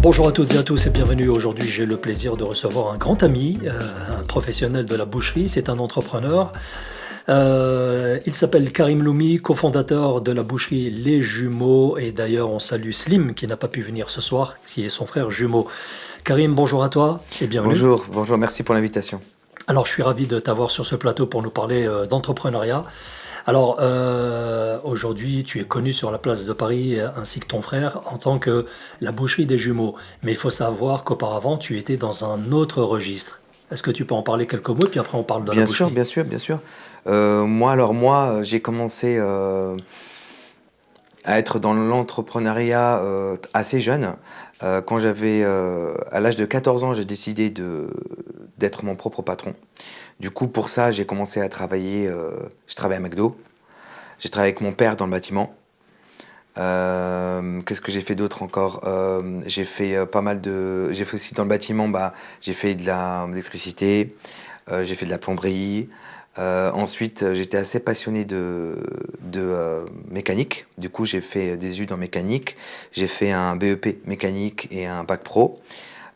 Bonjour à toutes et à tous et bienvenue. Aujourd'hui, j'ai le plaisir de recevoir un grand ami, un professionnel de la boucherie. C'est un entrepreneur. Il s'appelle Karim Loumi, cofondateur de la boucherie Les Jumeaux. Et d'ailleurs, on salue Slim qui n'a pas pu venir ce soir, qui est son frère jumeau. Karim, bonjour à toi et bienvenue. Bonjour, merci pour l'invitation. Alors, je suis ravi de t'avoir sur ce plateau pour nous parler d'entrepreneuriat. Alors, aujourd'hui, tu es connu sur la place de Paris ainsi que ton frère en tant que la boucherie des jumeaux. Mais il faut savoir qu'auparavant, tu étais dans un autre registre. Est-ce que tu peux en parler quelques mots, puis après on parle de la Bien sûr, boucherie? bien sûr, bien sûr. J'ai commencé à être dans l'entrepreneuriat assez jeune. À l'âge de 14 ans, j'ai décidé d'être mon propre patron. Du coup, pour ça, j'ai commencé à travailler. Je travaille à McDo. J'ai travaillé avec mon père dans le bâtiment. Qu'est-ce que j'ai fait d'autre encore? J'ai fait J'ai fait aussi dans le bâtiment, j'ai fait de l'électricité, j'ai fait de la plomberie. Ensuite, j'étais assez passionné de mécanique. Du coup, j'ai fait des études en mécanique. J'ai fait un BEP mécanique et un bac pro.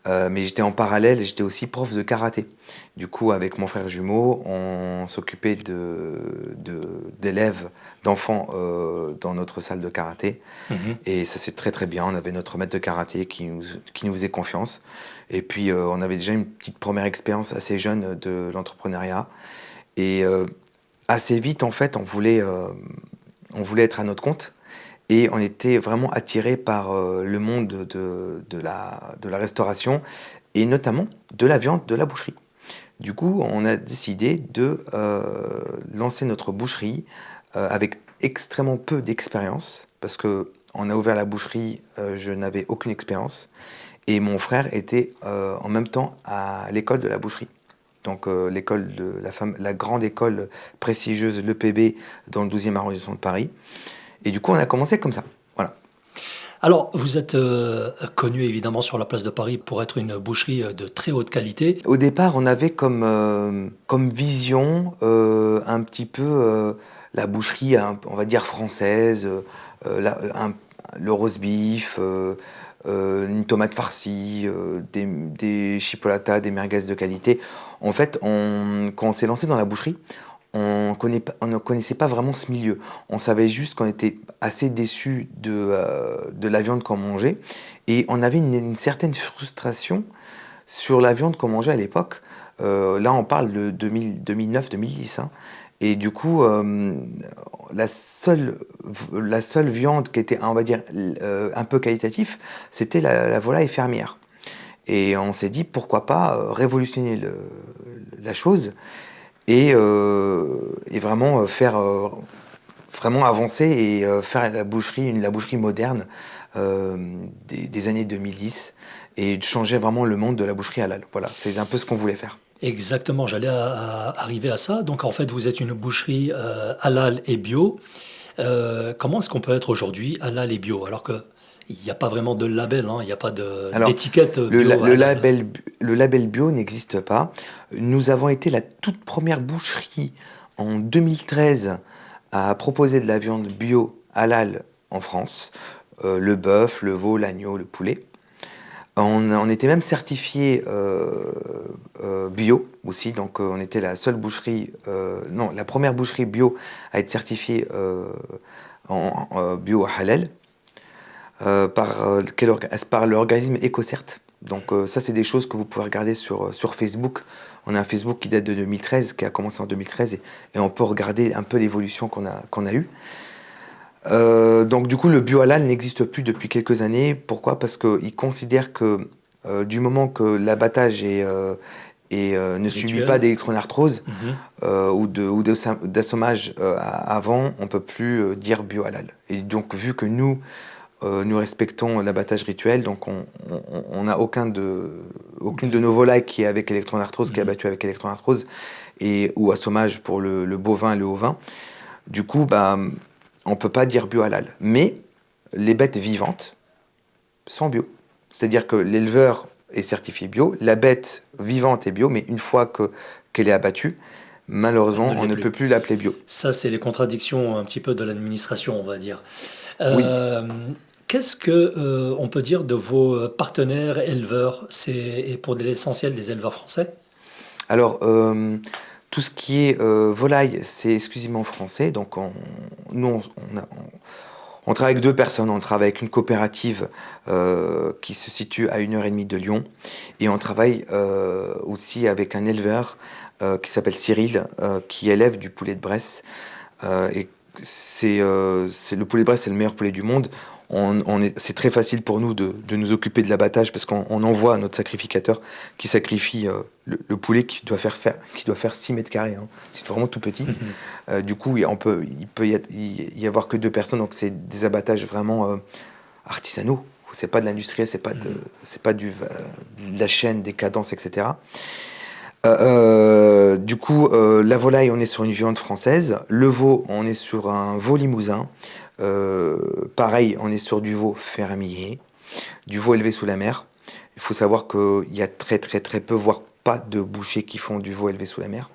Mais j'étais en parallèle et j'étais aussi prof de karaté. Du coup, avec mon frère jumeau, on s'occupait d'élèves, d'enfants dans notre salle de karaté. Mhm. Et ça, c'est très très bien. On avait notre maître de karaté qui nous faisait confiance. Et puis, on avait déjà une petite première expérience assez jeune de l'entrepreneuriat. Et assez vite, en fait, on voulait être à notre compte. Et on était vraiment attiré par le monde de la restauration et notamment de la viande, de la boucherie. Du coup, on a décidé de lancer notre boucherie avec extrêmement peu d'expérience parce que on a ouvert la boucherie, je n'avais aucune expérience et mon frère était en même temps à l'école de la boucherie. Donc l'école de la grande école prestigieuse, l'EPB, dans le 12e arrondissement de Paris. Et du coup, on a commencé comme ça. Voilà. Alors, vous êtes connu évidemment sur la place de Paris pour être une boucherie de très haute qualité. Au départ, on avait comme vision un petit peu la boucherie, on va dire française, le roast beef, une tomate farcie, des chipolatas, des merguez de qualité. En fait, quand on s'est lancé dans la boucherie, on ne connaissait pas vraiment ce milieu. On savait juste qu'on était assez déçus de la viande qu'on mangeait et on avait une certaine frustration sur la viande qu'on mangeait à l'époque. Là, on parle de 2009-2010. Hein. Et du coup, la seule, la seule viande qui était, on va dire, un peu qualitative, c'était la volaille fermière. Et on s'est dit, pourquoi pas révolutionner la chose et vraiment faire vraiment avancer et faire la boucherie moderne des années 2010 et de changer vraiment le monde de la boucherie halal. Voilà, c'est un peu ce qu'on voulait faire. Exactement, j'allais arriver à ça. Donc, en fait, vous êtes une boucherie halal et bio. Comment est-ce qu'on peut être aujourd'hui halal et bio alors qu'il n'y a pas vraiment de label, hein, il n'y a pas Alors, d'étiquette le, la- bio le halal? label, le label bio n'existe pas. Nous avons été la toute première boucherie en 2013 à proposer de la viande bio halal en France. Le bœuf, le veau, l'agneau, le poulet. On était même certifié bio aussi, donc on était la seule boucherie, non, la première boucherie bio à être certifiée en bio halal par l'organisme EcoCert. Donc ça, c'est des choses que vous pouvez regarder sur Facebook. On a un Facebook qui date de 2013, qui a commencé en 2013, et on peut regarder un peu l'évolution qu'on a eue. Donc du coup, le bio halal n'existe plus depuis quelques années. Pourquoi? Parce qu'ils considèrent que du moment que l'abattage ne subit pas Rituel? d'électronarthrose Mhm. d'assommage avant, on peut plus dire bio halal. Et donc vu que nous respectons l'abattage rituel, donc on n'a aucune de nos volailles qui est avec électronarthrose, qui est Mhm. abattue avec électronarthrose, ou assommage pour le bovin et le ovin. Du coup, on peut pas dire bio halal. Mais les bêtes vivantes sont bio. C'est-à-dire que l'éleveur est certifié bio, la bête vivante est bio, mais une fois qu'elle est abattue, Elle ne malheureusement, on l'est ne plus. peut plus l'appeler bio. Ça, c'est les contradictions un petit peu de l'administration, on va dire. Oui. Euh, Qu'est-ce que on peut dire de vos partenaires éleveurs? Et pour l'essentiel des éleveurs français? Alors, tout ce qui est volaille, c'est exclusivement français. Donc, nous, on travaille avec deux personnes. On travaille avec une coopérative qui se situe à 1h30 de Lyon. Et on travaille aussi avec un éleveur qui s'appelle Cyril, qui élève du poulet de Bresse. Et le poulet de Bresse, c'est le meilleur poulet du monde. C'est très facile pour nous de nous occuper de l'abattage parce qu'on envoie notre sacrificateur qui sacrifie le poulet qui doit faire 6 mètres carrés. Hein. C'est vraiment tout petit. Du coup, il peut y avoir que deux personnes, donc c'est des abattages vraiment artisanaux. C'est pas de l'industriel, c'est pas de la chaîne, des cadences, etc. Du coup, la volaille, on est sur une viande française. Le veau, on est sur un veau limousin. Pareil, on est sur du veau fermier, du veau élevé sous la mer. Il faut savoir qu'il y a très très très peu, voire pas de bouchers qui font du veau élevé sous la mer.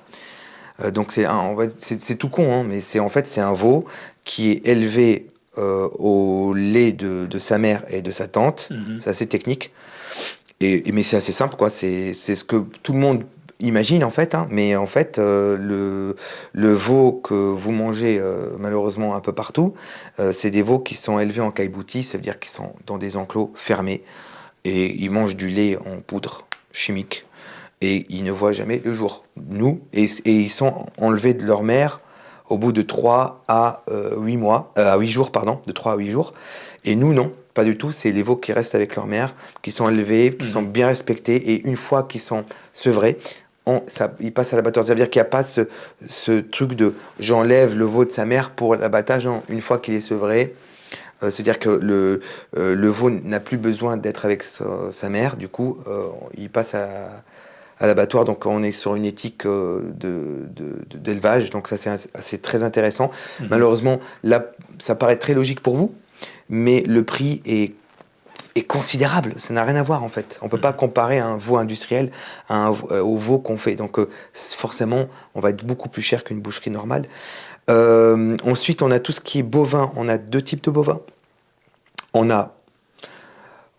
Donc c'est tout con, hein, mais en fait c'est un veau qui est élevé au lait de sa mère et de sa tante. Mhm. C'est assez technique, mais c'est assez simple, quoi. C'est ce que tout le monde imagine en fait, hein, mais en fait le veau que vous mangez malheureusement un peu partout, c'est des veaux qui sont élevés en caillebotis, ça veut dire qu'ils sont dans des enclos fermés et ils mangent du lait en poudre chimique et ils ne voient jamais le jour. Nous, et ils sont enlevés de leur mère au bout de 3 à 8 mois, à 8 jours, pardon, de 3 à 8 jours. Et nous, non, pas du tout. C'est les veaux qui restent avec leur mère, qui sont élevés, qui sont bien respectés. Et une fois qu'ils sont sevrés, ils passent à l'abattoir. Ça veut dire qu'il n'y a pas ce truc de j'enlève le veau de sa mère pour l'abattage. Non, une fois qu'il est sevré, c'est-à-dire que le veau n'a plus besoin d'être avec sa mère. Du coup, il passe à l'abattoir, donc on est sur une éthique d'élevage, donc ça c'est très intéressant. Malheureusement, là, ça paraît très logique pour vous, mais le prix est considérable, ça n'a rien à voir en fait. On ne peut pas comparer un veau industriel au veau qu'on fait, donc forcément, on va être beaucoup plus cher qu'une boucherie normale. Ensuite, on a tout ce qui est bovin, on a deux types de bovins. On a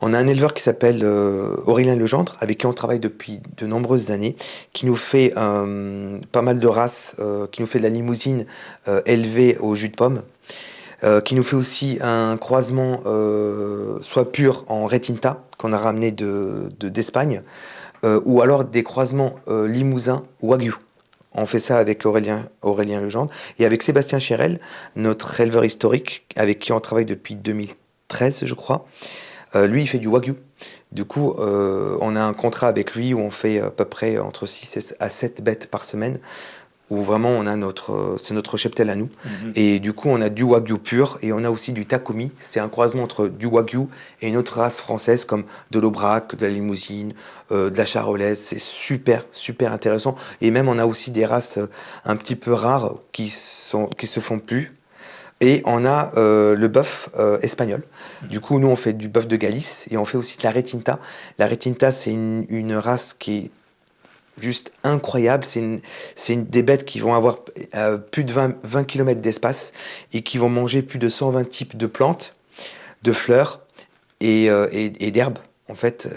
un éleveur qui s'appelle Aurélien Legendre, avec qui on travaille depuis de nombreuses années, qui nous fait pas mal de races, qui nous fait de la limousine élevée au jus de pomme, qui nous fait aussi un croisement soit pur en Retinta, qu'on a ramené d'Espagne, ou alors des croisements limousin Wagyu. On fait ça avec Aurélien Legendre et avec Sébastien Chérel, notre éleveur historique, avec qui on travaille depuis 2013, je crois. Lui, il fait du Wagyu. Du coup, on a un contrat avec lui où on fait à peu près entre 6 à 7 bêtes par semaine, où vraiment c'est notre cheptel à nous. Et du coup, on a du Wagyu pur et on a aussi du Takumi. C'est un croisement entre du Wagyu et une autre race française comme de l'Aubrac, de la Limousine, de la Charolaise. C'est super, super intéressant. Et même, on a aussi des races un petit peu rares qui se font plus. Et on a le bœuf espagnol. Du coup, nous, on fait du bœuf de Galice et on fait aussi de la Retinta. La Retinta, c'est une race qui est juste incroyable. C'est des bêtes qui vont avoir plus de 20 km d'espace et qui vont manger plus de 120 types de plantes, de fleurs et d'herbes. En fait,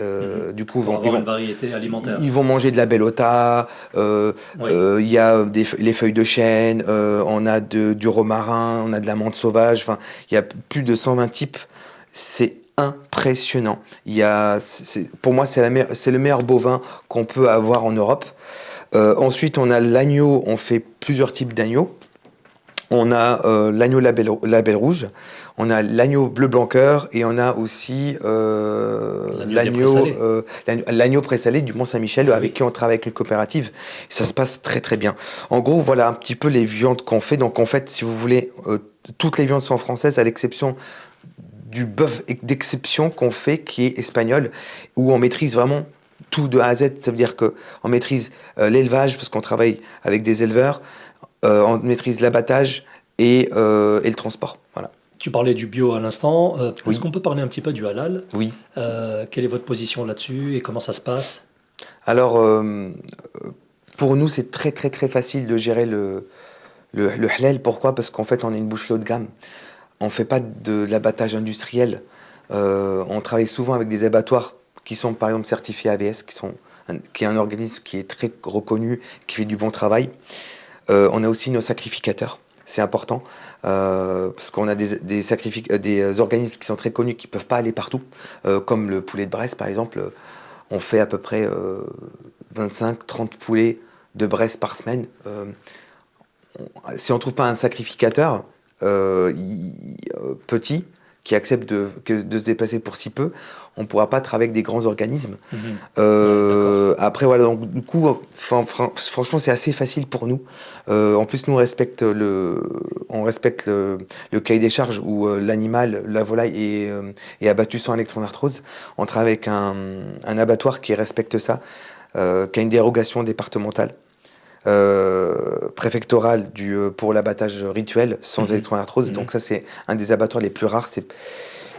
du coup, Pour avoir une variété alimentaire. Ils vont manger de la bellota, il y a les feuilles de chêne, on a du romarin, on a de la menthe sauvage, enfin, il y a plus de 120 types. C'est impressionnant. Pour moi, c'est le meilleur bovin qu'on peut avoir en Europe. Ensuite, on a l'agneau, on fait plusieurs types d'agneaux. On a l'agneau label rouge, on a l'agneau bleu blanc cœur et on a aussi l'agneau présalé du Mont-Saint-Michel avec qui on travaille avec une coopérative. Et ça se passe très très bien. En gros, voilà un petit peu les viandes qu'on fait. Donc en fait, si vous voulez, toutes les viandes sont françaises à l'exception du bœuf d'exception qu'on fait qui est espagnol, où on maîtrise vraiment tout de A à Z. Ça veut dire qu'on maîtrise l'élevage parce qu'on travaille avec des éleveurs. On maîtrise l'abattage et le transport. Voilà. Tu parlais du bio à l'instant. Oui. Est-ce qu'on peut parler un petit peu du halal? Oui. Quelle est votre position là-dessus et comment ça se passe? Alors, pour nous, c'est très très très facile de gérer le halal. Pourquoi? Parce qu'en fait, on est une boucherie haut de gamme. On ne fait pas de l'abattage industriel. On travaille souvent avec des abattoirs qui sont par exemple certifiés AVS, qui est un organisme qui est très reconnu, qui fait du bon travail. On a aussi nos sacrificateurs, c'est important, parce qu'on a des organismes qui sont très connus, qui ne peuvent pas aller partout, comme le poulet de Bresse par exemple. On fait à peu près 25-30 poulets de Bresse par semaine. Si on ne trouve pas un sacrificateur petit, qui accepte de se déplacer pour si peu, on ne pourra pas travailler avec des grands organismes. Ouais, Après, voilà, donc du coup, franchement, c'est assez facile pour nous. En plus, nous, on respecte le cahier des charges où l'animal, la volaille, est abattu sans électronarthrose. On travaille avec un abattoir qui respecte ça, qui a une dérogation départementale. Préfectorale pour l'abattage rituel sans électronarthrose. Donc ça, c'est un des abattoirs les plus rares.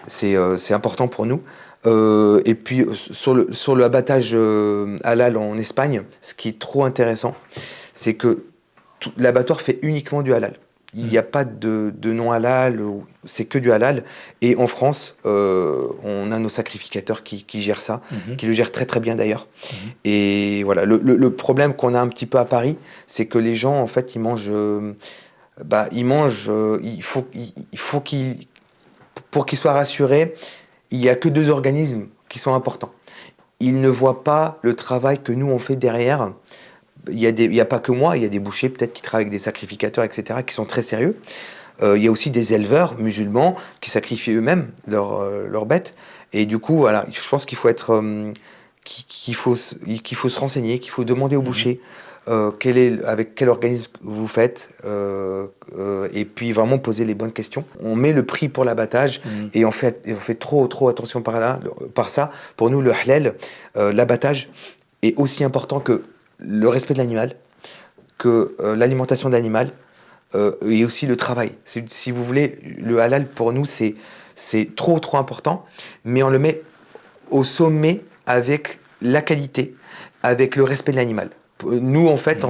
C'est important pour nous. Et puis sur le abattage halal en Espagne, ce qui est trop intéressant, c'est que l'abattoir fait uniquement du halal. Il n'y a pas de non halal, c'est que du halal. Et en France, on a nos sacrificateurs qui gèrent ça, qui le gèrent très très bien d'ailleurs. Et voilà, le problème qu'on a un petit peu à Paris, c'est que les gens, en fait, ils mangent. Pour qu'ils soient rassurés, il n'y a que 2 organismes qui sont importants. Ils ne voient pas le travail que nous on fait derrière. Il y a pas que moi, il y a des bouchers peut-être qui travaillent avec des sacrificateurs, etc., qui sont très sérieux. Il y a aussi des éleveurs musulmans qui sacrifient eux-mêmes leurs bêtes. Et du coup, voilà, je pense qu'il faut qu'il faut se renseigner, qu'il faut demander au boucher avec quel organisme vous faites, et puis vraiment poser les bonnes questions. On met le prix pour l'abattage et on fait trop attention par ça. Pour nous, le halal, l'abattage est aussi important que le respect de l'animal, que l'alimentation de l'animal, et aussi le travail. Si vous voulez, le halal pour nous, c'est trop important, mais on le met au sommet avec la qualité, avec le respect de l'animal. Nous, en fait,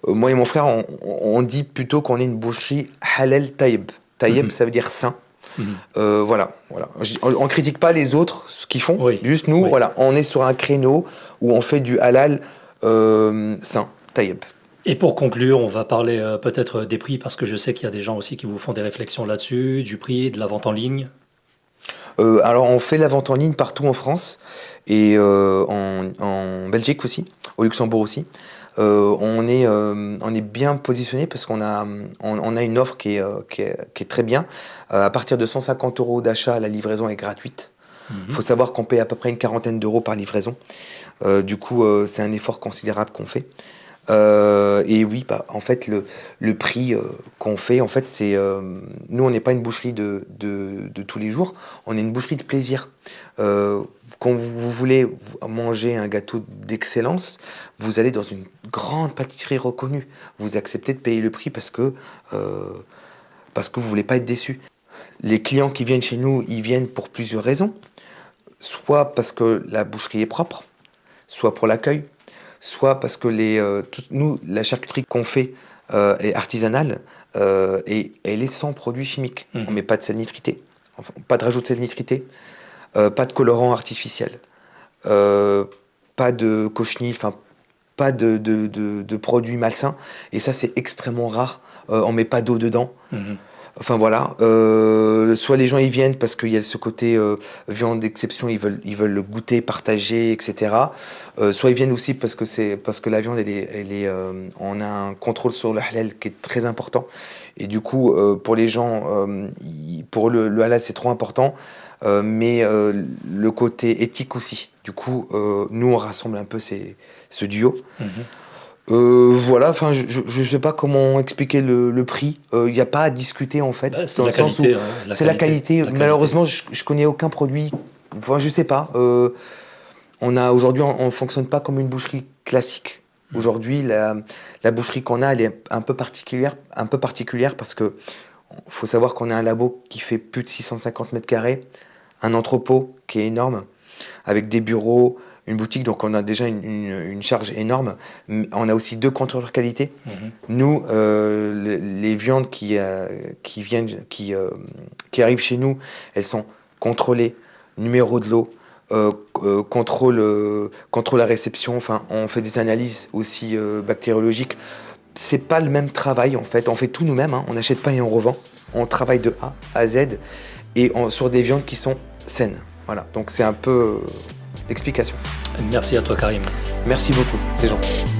moi et mon frère, on dit plutôt qu'on est une boucherie halal taïb. Taïb, ça veut dire sain. Voilà. On critique pas les autres, ce qu'ils font. Oui, Juste nous, oui. voilà, on est sur un créneau où on fait du halal sain, taïb. Et pour conclure, on va parler peut-être des prix, parce que je sais qu'il y a des gens aussi qui vous font des réflexions là-dessus, du prix, de la vente en ligne. Alors, on fait la vente en ligne partout en France et en Belgique aussi, au Luxembourg aussi. On est bien positionné parce qu'on a une offre qui est très bien. À partir de 150 € d'achat, la livraison est gratuite. Il faut savoir qu'on paye à peu près une quarantaine d'euros par livraison. Du coup, c'est un effort considérable qu'on fait. Et oui, en fait, le prix qu'on fait, en fait, nous, on n'est pas une boucherie de tous les jours, on est une boucherie de plaisir. Quand vous voulez manger un gâteau d'excellence, vous allez dans une grande pâtisserie reconnue. Vous acceptez de payer le prix parce que vous voulez pas être déçu. Les clients qui viennent chez nous, ils viennent pour plusieurs raisons. Soit parce que la boucherie est propre, soit pour l'accueil, soit parce que nous, la charcuterie qu'on fait est artisanale et elle est sans produits chimiques. On ne met pas de sel nitrité, enfin, pas de rajout de sel nitrité, pas de colorant artificiel, pas de cochenille, enfin pas de produits malsains. Et ça, c'est extrêmement rare. On ne met pas d'eau dedans. Enfin voilà, soit les gens ils viennent parce qu'il y a ce côté viande d'exception, ils veulent le goûter, partager, etc. Soit ils viennent aussi parce que la viande on a un contrôle sur le halal qui est très important. Et du coup, pour les gens, pour le halal c'est trop important, mais le côté éthique aussi. Du coup, nous on rassemble un peu ce duo. Voilà, enfin, je sais pas comment expliquer le prix. Il n'y a pas à discuter en fait, Bah, c'est dans le la sens où qualité, hein, c'est la qualité. la qualité. Malheureusement, je connais aucun produit. Enfin, je sais pas. Aujourd'hui, on fonctionne pas comme une boucherie classique. Aujourd'hui, la boucherie qu'on a, elle est un peu particulière parce que faut savoir qu'on a un labo qui fait plus de 650 mètres carrés, un entrepôt qui est énorme, avec des bureaux, une boutique, donc on a déjà une charge énorme. On a aussi 2 contrôleurs qualité. Nous, les viandes qui arrivent chez nous, elles sont contrôler, numéro de l'eau, contrôle la réception, enfin, on fait des analyses aussi bactériologiques. C'est pas le même travail en fait, on fait tout nous-mêmes, hein. On n'achète pas et on revend. On travaille de A à Z et sur des viandes qui sont saines. Voilà, donc c'est un peu l'explication. Merci à toi, Karim. Merci beaucoup, c'est gentil.